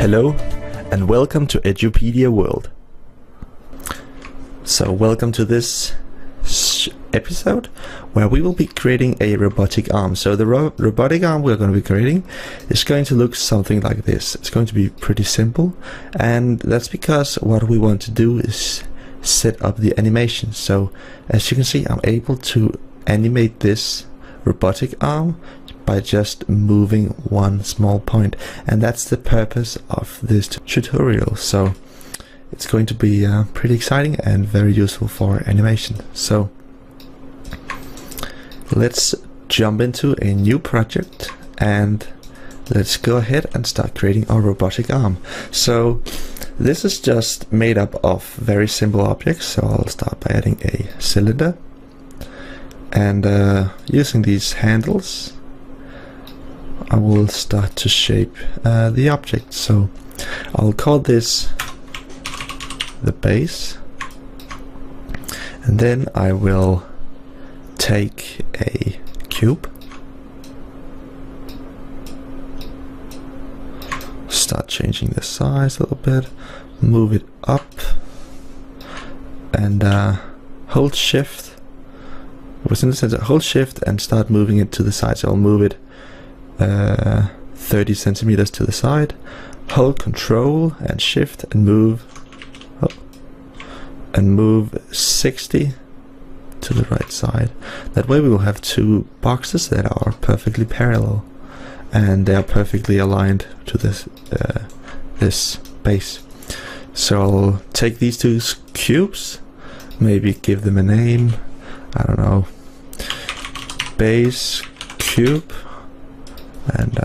Hello and welcome to Edupedia World. So welcome to this episode where we will be creating a robotic arm. So the robotic arm we're going to be creating is going to look something like this. It's going to be pretty simple, and that's because what we want to do is set up the animation. So as you can see, I'm able to animate this robotic arm by just moving one small point, and that's the purpose of this tutorial. So it's going to be pretty exciting and very useful for animation. So let's jump into a new project and let's go ahead and start creating our robotic arm. So this is just made up of very simple objects. So I'll start by adding a cylinder and using these handles I will start to shape the object. So I'll call this the base, and then I will take a cube, start changing the size a little bit, move it up, and hold shift. It was in the center. Hold shift and start moving it to the side. So I'll move it 30 centimeters to the side. Hold control and shift and move up, and move 60 to the right side. That way we will have two boxes that are perfectly parallel and they are perfectly aligned to this this base. So I'll take these two cubes, maybe give them a name, I don't know, base cube, and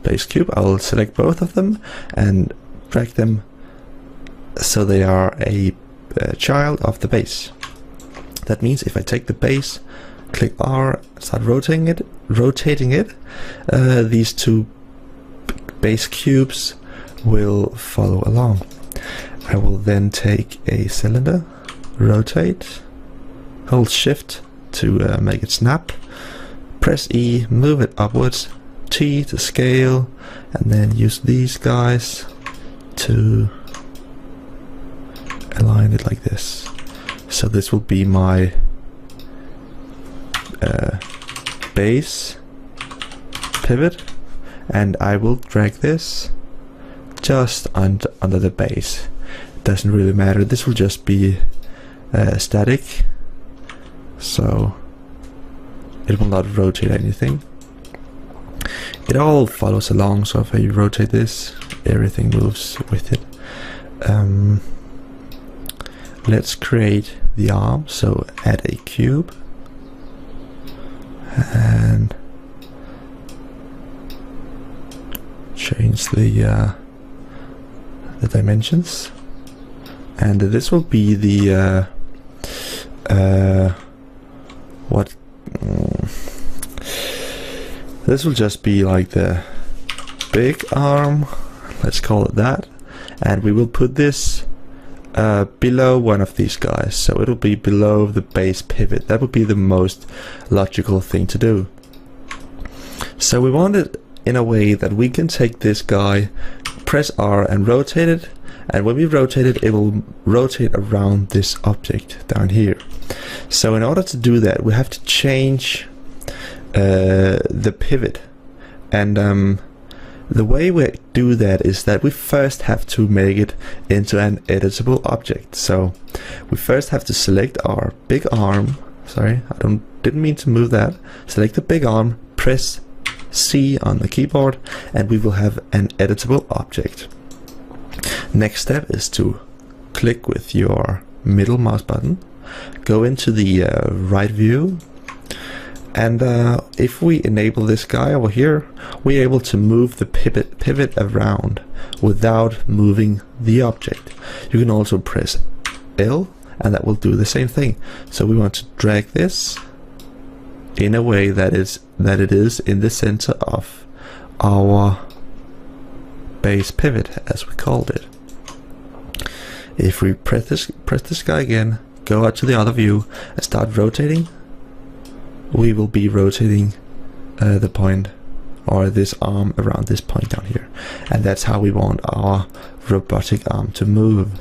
base cube. I'll select both of them and drag them so they are a child of the base. That means if I take the base, click R, start rotating it, these two base cubes will follow along. I will then take a cylinder, rotate, hold shift to make it snap, press E, move it upwards, T to scale, and then use these guys to align it like this. So this will be my base pivot, and I will drag this just under the base. Doesn't really matter, this will just be static, so it will not rotate anything. It all follows along, so if I rotate this, everything moves with it. Let's create the arm. So add a cube and change the dimensions, and this will be the this will just be like the big arm, let's call it that, and we will put this below one of these guys, so it'll be below the base pivot. That would be the most logical thing to do. So we want it in a way that we can take this guy, press R and rotate it, and when we rotate it, it will rotate around this object down here. So in order to do that, we have to change the pivot, and the way we do that is that we first have to make it into an editable object. So we first have to select our big arm. Sorry, didn't mean to move that. Select the big arm, press C on the keyboard, and we will have an editable object. Next step is to click with your middle mouse button, go into the right view, and if we enable this guy over here, we're able to move the pivot around without moving the object. You can also press L and that will do the same thing. So we want to drag this in a way that it is in the center of our base pivot, as we called it. If we press this guy again, go out to the other view and start rotating, we will be rotating the point or this arm around this point down here. And that's how we want our robotic arm to move.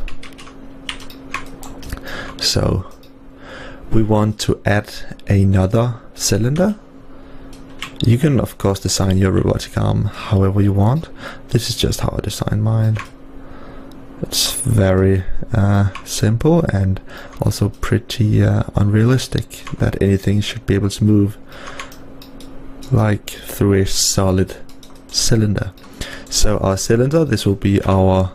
So we want to add another cylinder. You can of course design your robotic arm however you want. This is just how I design mine. It's very simple and also pretty unrealistic that anything should be able to move like through a solid cylinder. So our cylinder, this will be our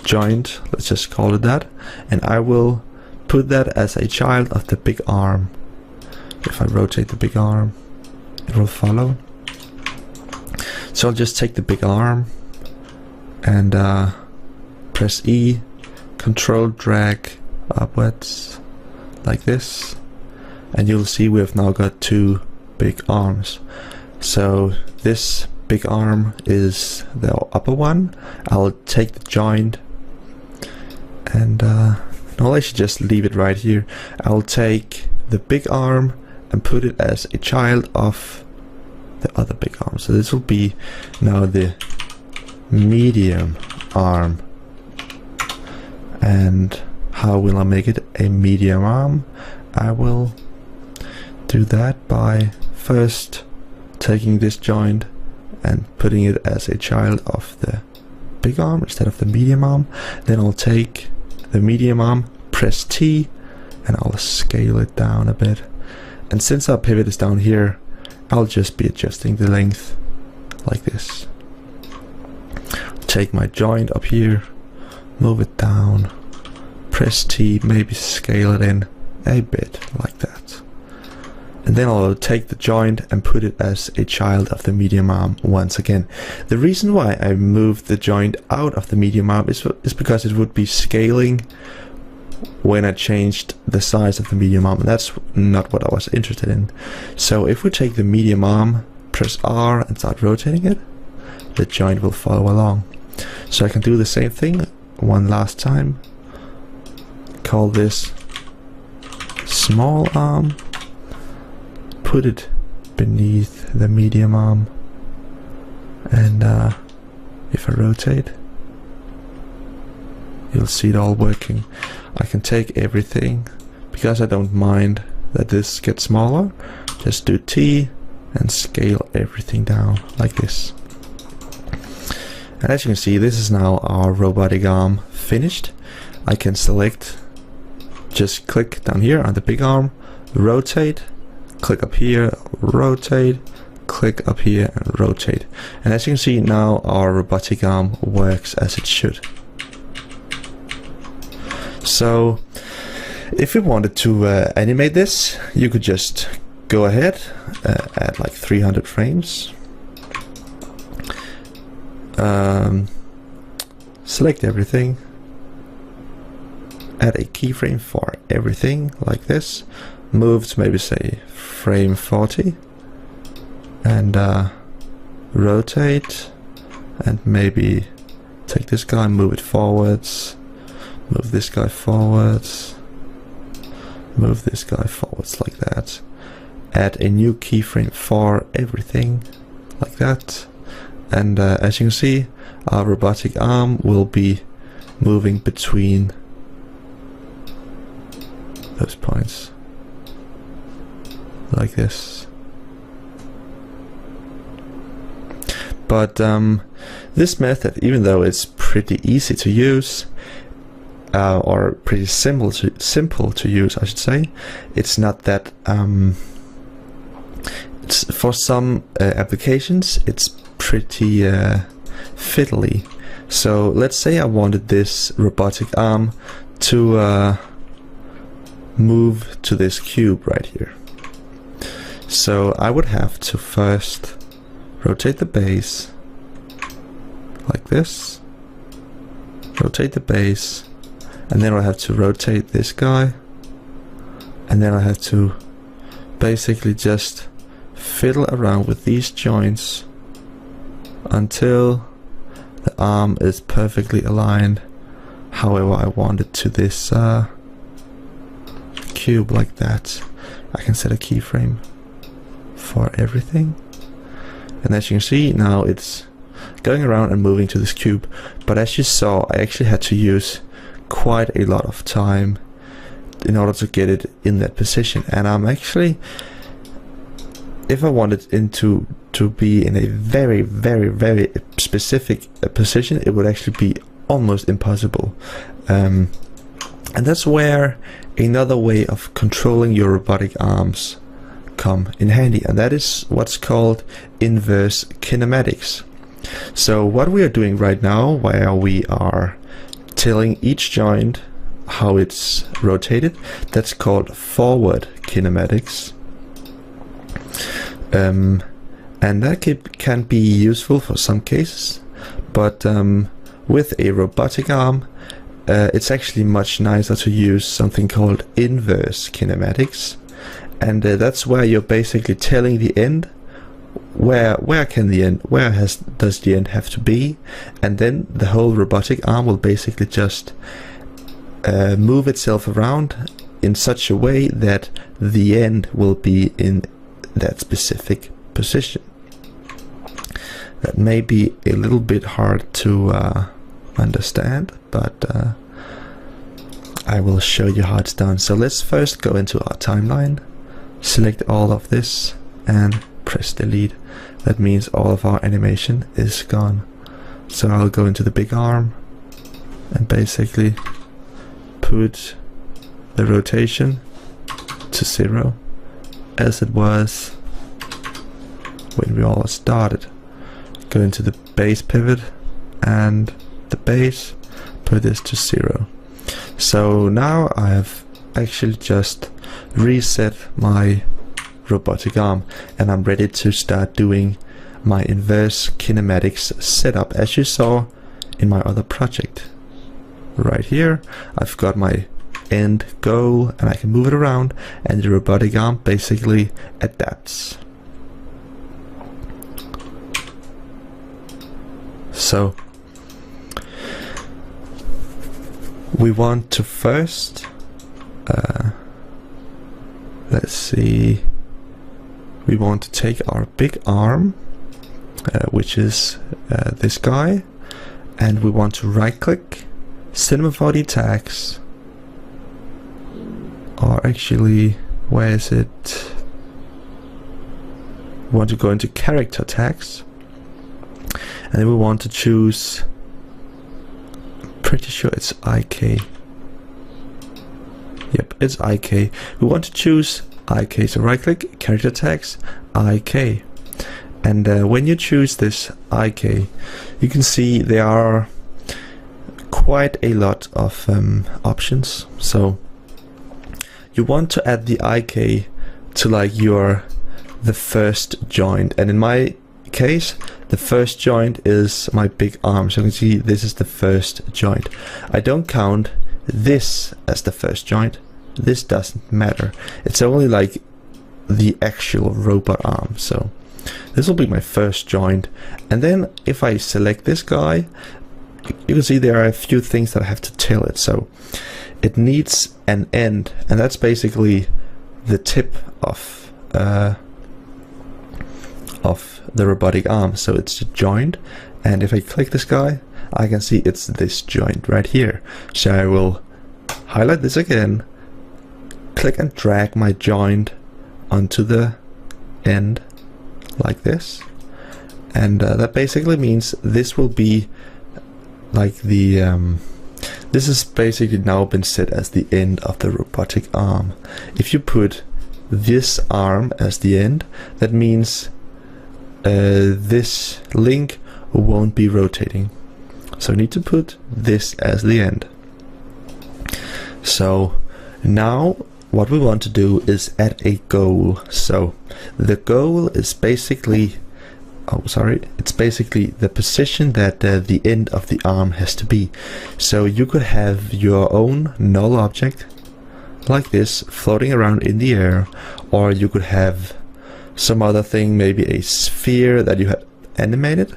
joint, let's just call it that, and I will put that as a child of the big arm. If I rotate the big arm, it will follow. So I'll just take the big arm and press E, control drag upwards like this, and you'll see we have now got two big arms. So this big arm is the upper one. I'll take the joint and no, I should just leave it right here. I'll take the big arm and put it as a child of the other big arm. So this will be now the medium arm. And how will I make it a medium arm? I will do that by first taking this joint and putting it as a child of the big arm instead of the medium arm. Then I'll take the medium arm, press T, and I'll scale it down a bit. And since our pivot is down here, I'll just be adjusting the length like this. Take my joint up here, move it down, press T, maybe scale it in a bit like that. And then I'll take the joint and put it as a child of the medium arm once again. The reason why I moved the joint out of the medium arm is because it would be scaling when I changed the size of the medium arm, and that's not what I was interested in. So if we take the medium arm, press R and start rotating it, the joint will follow along. So I can do the same thing one last time. Call this small arm, put it beneath the medium arm, and if I rotate, you'll see it all working. I can take everything, because I don't mind that this gets smaller, just do T and scale everything down like this. And as you can see, this is now our robotic arm finished. I can select, just click down here on the big arm, rotate, click up here, rotate, click up here and rotate. And as you can see, now our robotic arm works as it should. So if you wanted to animate this, you could just go ahead, add like 300 frames, select everything, add a keyframe for everything like this, move to maybe say frame 40, and rotate, and maybe take this guy, move it forwards, move this guy forwards, move this guy forwards like that. Add a new keyframe for everything like that. And as you can see, our robotic arm will be moving between those points like this. But this method, even though it's pretty easy to use, or pretty simple to use, I should say, it's not that it's, for some applications it's pretty fiddly. So let's say I wanted this robotic arm to move to this cube right here. So I would have to first rotate the base like this, rotate the base, and then I have to rotate this guy, and then I have to basically just fiddle around with these joints until the arm is perfectly aligned however I want it to this cube like that. I can set a keyframe for everything, And as you can see, now it's going around and moving to this cube. But as you saw, I actually had to use quite a lot of time in order to get it in that position. And I'm actually, if I wanted it to be in a very, very, very specific position, it would actually be almost impossible. And that's where another way of controlling your robotic arms come in handy, and that is what's called inverse kinematics. So what we are doing right now, where we are telling each joint how it's rotated, that's called forward kinematics. And that can be useful for some cases, but with a robotic arm, it's actually much nicer to use something called inverse kinematics, and that's where you're basically telling the end where does the end have to be, and then the whole robotic arm will basically just move itself around in such a way that the end will be in that specific position. That may be a little bit hard to understand, but I will show you how it's done. So let's first go into our timeline, select all of this and press delete. That means all of our animation is gone. So I'll go into the big arm and basically put the rotation to 0 as it was when we all started. Go into the base pivot and the base, put this to 0. So now I have actually just reset my robotic arm, and I'm ready to start doing my inverse kinematics setup, as you saw in my other project. Right here I've got my end goal, and I can move it around, and the robotic arm basically adapts. So we want to first let's see, we want to take our big arm, which is this guy, and we want to right click, Cinema 4D tags, or actually, where is it? We want to go into character tags, and then we want to choose, pretty sure it's IK. Yep, it's IK. We want to choose IK, so right click, character tags, IK. And when you choose this IK, you can see there are quite a lot of options. So you want to add the IK to like the first joint, and in my case the first joint is my big arm, so you can see this is the first joint. I don't count this as the first joint, this doesn't matter, it's only like the actual robot arm. So this will be my first joint, and then if I select this guy, you can see there are a few things that I have to tell it. So it needs an end, and that's basically the tip of the robotic arm, so it's the joint. And if I click this guy, I can see it's this joint right here. So I will highlight this again, click and drag my joint onto the end like this, and that basically means this will be like the this has basically now been set as the end of the robotic arm. If you put this arm as the end, that means this link won't be rotating, so you need to put this as the end. So now what we want to do is add a goal. So the goal is basically, it's basically the position that the end of the arm has to be. So you could have your own null object like this floating around in the air, or you could have some other thing, maybe a sphere that you had animated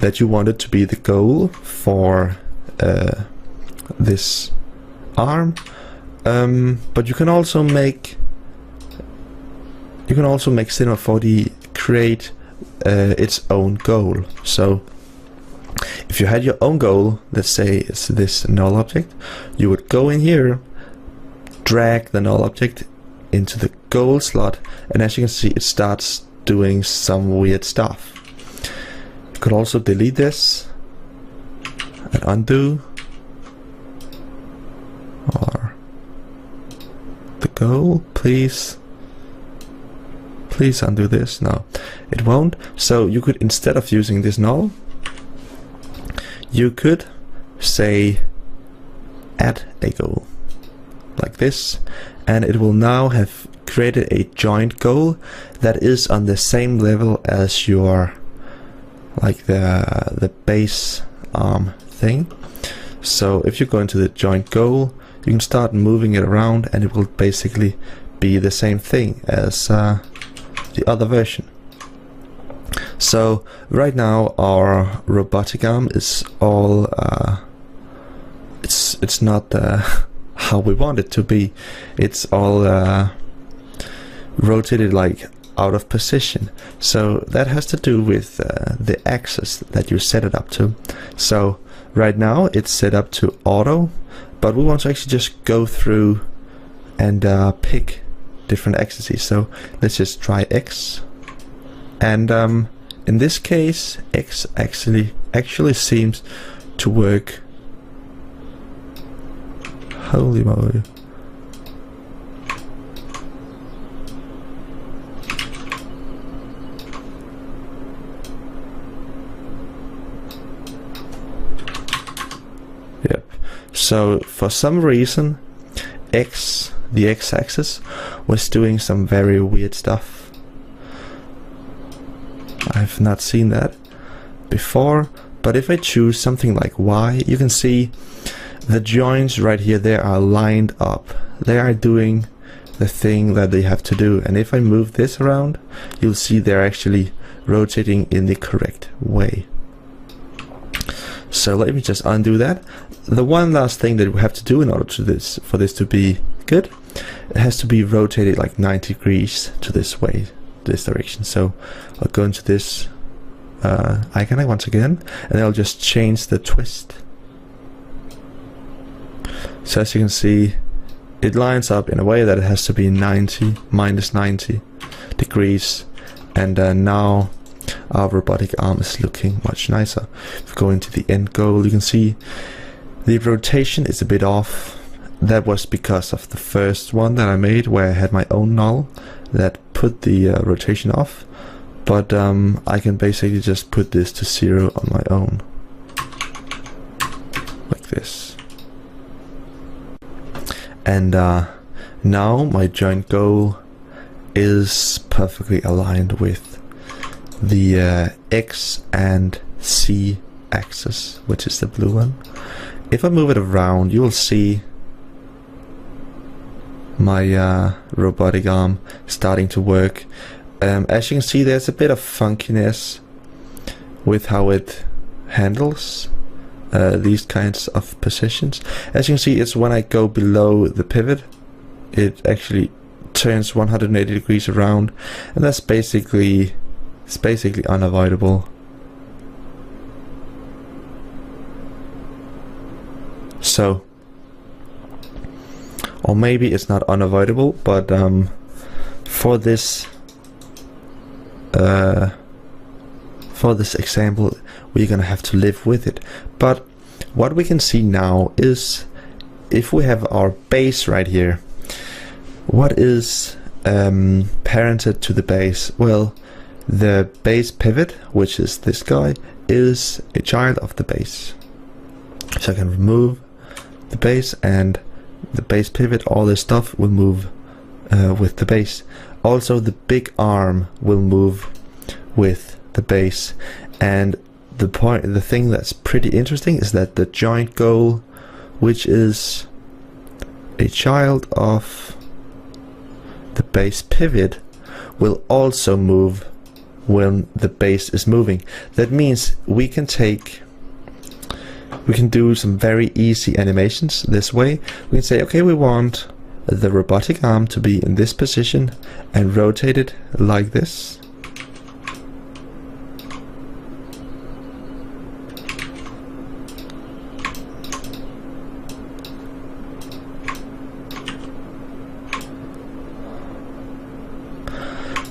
that you wanted to be the goal for this arm. But you can also make Cinema 4D create its own goal. So if you had your own goal, let's say it's this null object, you would go in here, drag the null object into the goal slot, and as you can see, it starts doing some weird stuff. You could also delete this and undo, or the goal, please undo this. No, it won't. So you could, instead of using this null, you could say add a goal like this, and it will now have created a joint goal that is on the same level as your, like the base arm thing. So if you go into the joint goal, you can start moving it around, and it will basically be the same thing as the other version. So right now our robotic arm is all it's not how we want it to be. It's all rotated like out of position. So that has to do with the axis that you set it up to. So right now it's set up to auto, but we want to actually just go through and pick different axes. So let's just try X, and in this case X actually seems to work. Holy moly. Yep. So for some reason the x-axis was doing some very weird stuff. I've not seen that before, but if I choose something like Y, you can see the joints right here, they are lined up. They are doing the thing that they have to do, and if I move this around, you'll see they're actually rotating in the correct way. So let me just undo that. The one last thing that we have to do in order to for this to be good, it has to be rotated like 90 degrees to this way, this direction. So I'll go into this icon once again, and I'll just change the twist. So as you can see, it lines up in a way that it has to be minus 90 degrees, and now our robotic arm is looking much nicer. If we go into the end goal, you can see the rotation is a bit off. That was because of the first one that I made, where I had my own null that put the rotation off, but I can basically just put this to 0 on my own, like this. And now my joint goal is perfectly aligned with the X and C axis, which is the blue one. If I move it around, you will see my robotic arm starting to work. As you can see, there's a bit of funkiness with how it handles these kinds of positions. As you can see, it's when I go below the pivot, it actually turns 180 degrees around, and that's basically, it's basically unavoidable. So, or maybe it's not unavoidable, but for this example, we're gonna have to live with it. But what we can see now is, if we have our base right here, what is parented to the base? Well, the base pivot, which is this guy, is a child of the base. So I can remove the base, and the base pivot, all this stuff will move with the base. Also, the big arm will move with the base. And the thing that's pretty interesting is that the joint goal, which is a child of the base pivot, will also move when the base is moving. That means we can do some very easy animations this way. We can say, okay, we want the robotic arm to be in this position and rotate it like this.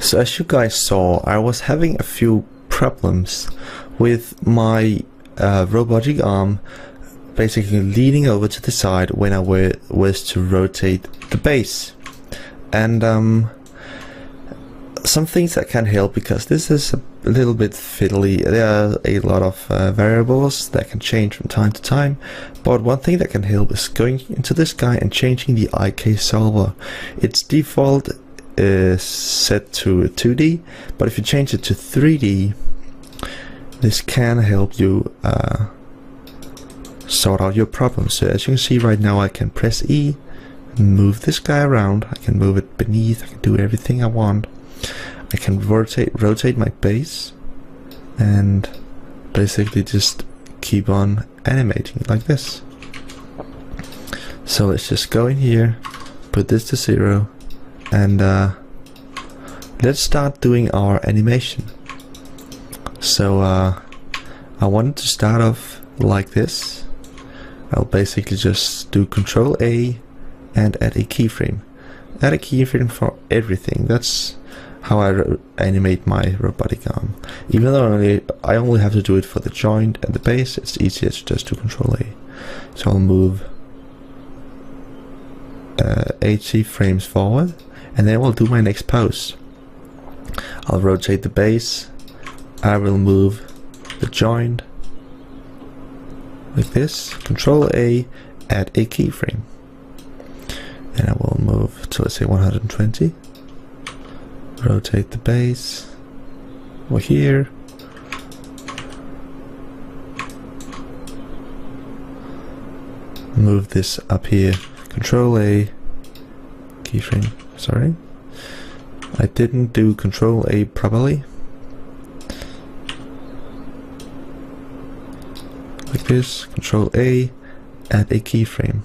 So as you guys saw, I was having a few problems with my robotic arm basically leaning over to the side when I was to rotate the base. And some things that can help, because this is a little bit fiddly. There are a lot of variables that can change from time to time, but one thing that can help is going into this guy and changing the IK solver. Its default is set to 2D, but if you change it to 3D, this can help you sort out your problems. So as you can see right now, I can press E and move this guy around. I can move it beneath. I can do everything I want. I can rotate my base and basically just keep on animating like this. So let's just go in here, put this to 0, and let's start doing our animation. So I wanted to start off like this. I'll basically just do Control A and add a keyframe. Add a keyframe for everything. That's how I animate my robotic arm. Even though I only have to do it for the joint and the base, it's easier to just do Control A. So I'll move 80 frames forward, and then we'll do my next pose. I'll rotate the base. I will move the joint like this. Control A, add a keyframe. And I will move to, let's say, 120. Rotate the base over here. Move this up here. Control A, keyframe. Sorry, I didn't do Control A properly. Like this. Control A, add a keyframe.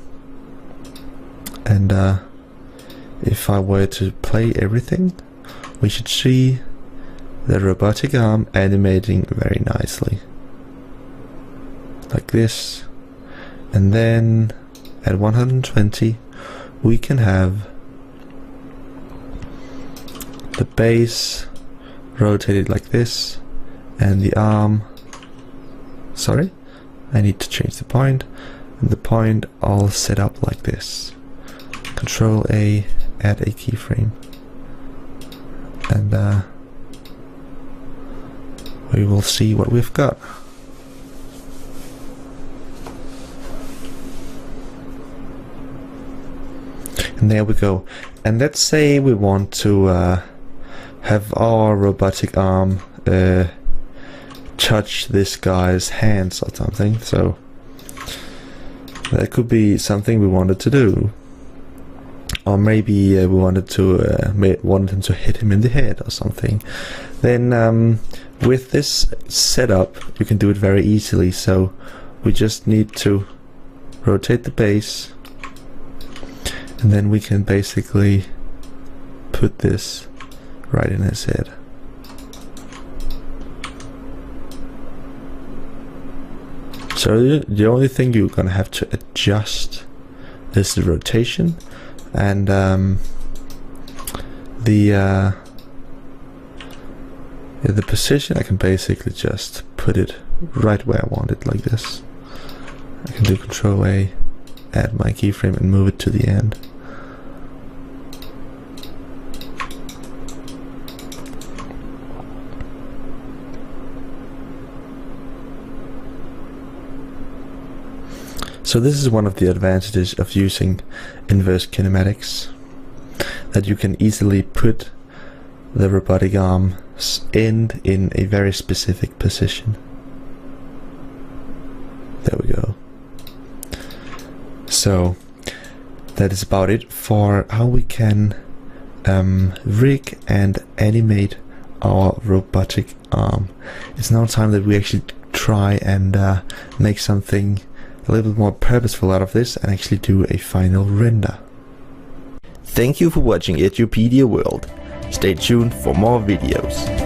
And if I were to play everything, we should see the robotic arm animating very nicely. Like this. And then at 120 we can have the base rotated like this, and the arm, sorry, I need to change the point, and the point all set up like this. Control A, add a keyframe, and we will see what we've got. And there we go. And let's say we want to have our robotic arm touch this guy's hands or something. So that could be something we wanted to do. Or maybe we wanted him to hit him in the head or something. Then with this setup you can do it very easily. So we just need to rotate the base, and then we can basically put this right in his head. So the only thing you're gonna have to adjust is the rotation, and the position. I can basically just put it right where I want it, like this. I can do Control A, add my keyframe, and move it to the end. So this is one of the advantages of using inverse kinematics, that you can easily put the robotic arm's end in a very specific position. There we go. So that is about it for how we can rig and animate our robotic arm. It's now time that we actually try and make something a little bit more purposeful out of this and actually do a final render. Thank you for watching Edupedia World. Stay tuned for more videos.